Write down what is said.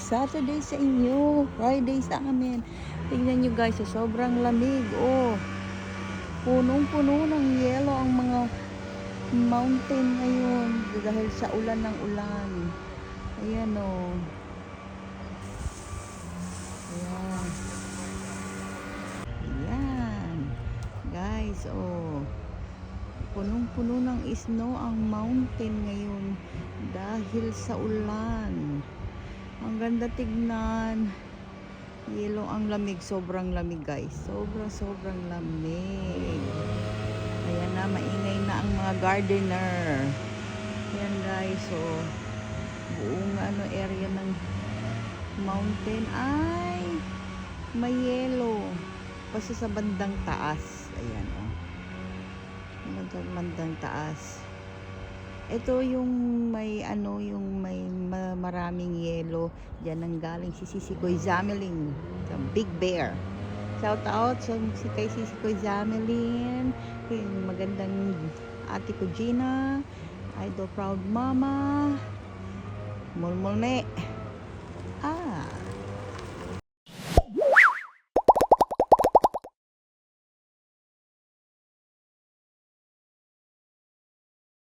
Saturday sa inyo, Friday sa amin. Tingnan nyo guys, sobrang lamig. Oh, punong-puno ng yelo ang mga mountain ngayon dahil sa ulan ng ulan. Ayan oh. Ayan. Ayan. Guys, oh. Punong-puno ng snow ang mountain ngayon dahil sa ulan. Ang ganda tignan. Yelo ang lamig, sobrang lamig guys. Sobrang lamig. Ayan na, maingay na ang mga gardener. Ayan guys, so buong area ng mountain ay may yelo. Kasi sa bandang taas. Ayan oh. Bandang taas. Ito yung may yung may maraming yelo. Diyan ang galing si Sisikoy Zameling, the Big Bear. Shout out sa kay Sisikoy Zameling, yung magandang ate ko Gina, Idol Proud Mama, Mulmulne.